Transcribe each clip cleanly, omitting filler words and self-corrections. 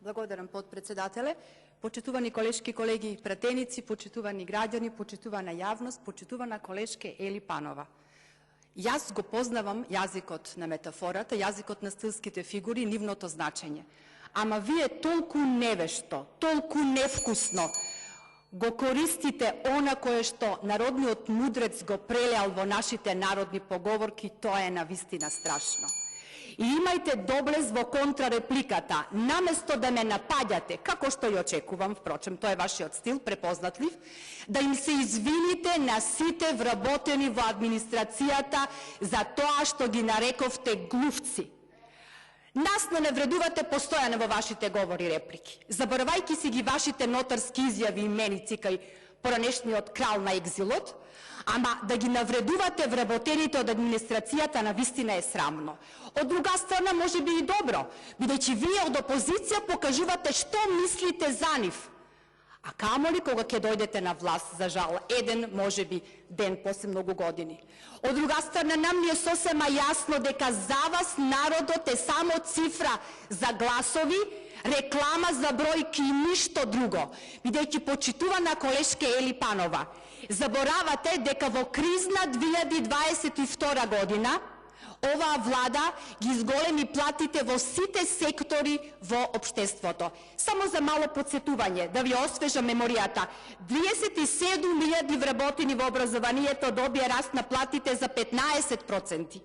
Благодарам, подпредседателе. Почитувани колешки, колеги и пратеници, почитувани граѓани, почитувана јавност, почитувана колешке Ели Панова. Јас го познавам јазикот на метафората, јазикот на стилските фигури, нивното значење. Ама вие толку невешто, толку невкусно го користите она кое што народниот мудрец го прелеал во нашите народни поговорки, тоа е навистина страшно. И имајте доблест во контрарепликата, наместо да ме напаѓате, како што ја очекувам, впрочем, тоа е вашиот стил, препознатлив, да им се извините на сите вработени во администрацијата за тоа што ги нарековте глувци. Нас не вредувате постојано во вашите говори и реплики, заборавајќи си ги вашите нотарски изјави и меници кај поранешниот крал на екзилот, ама да ги навредувате вработените од администрацијата навистина е срамно. Од друга страна може би и добро, бидејќи вие од опозиција покажувате што мислите за нив. А камоли кога ќе дојдете на власт, за жал, еден може би ден после многу години. Од друга страна нам ни е сосема јасно дека за вас народот е само цифра за гласови, реклама за бројки и ништо друго, бидејќи почитувана колешке Ели Панова, заборавате дека во кризна 2022 година оваа влада ги изголеми платите во сите сектори во општеството. Само за мало подсетување, да ви освежа меморијата, 37.000 вработени во образованието добија раст на платите за 15%,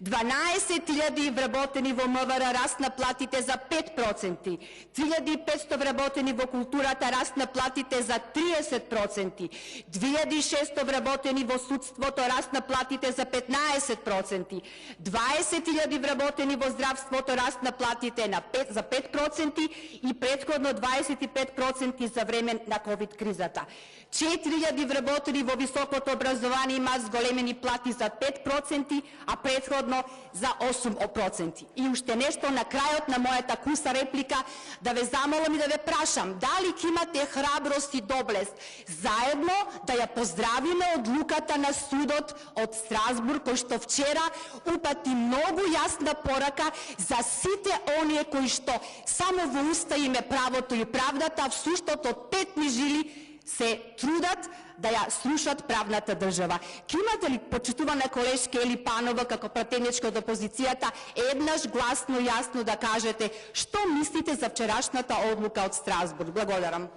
12.000 вработени во МВР раст на платите за 5%, 3.500 вработени во културата раст на платите за 30%, 2.600 вработени во судството раст на платите за 15%, 20.000 вработени во здравството раст на платите за 5% и претходно 25% за време на ковид кризата. 4.000 вработени во високото образование има зголемени плати за 5%, а претходно за 8%. И уште нешто на крајот на мојата куса реплика, да ве замолам и да ве прашам, дали ќе имате храброст и доблест заедно да ја поздравиме одлуката на судот од Страсбург, кој што вчера упати многу јасна порака за сите оние кои што само во уста им е правото и правдата, а всуштото од петни жили се трудат да ја слушат правната држава. Ке имате ли, почитувана колешке Ели Панова, како пратеничка од опозицијата, еднаш гласно и јасно да кажете што мислите за вчерашната одлука од Страсбург? Благодарам.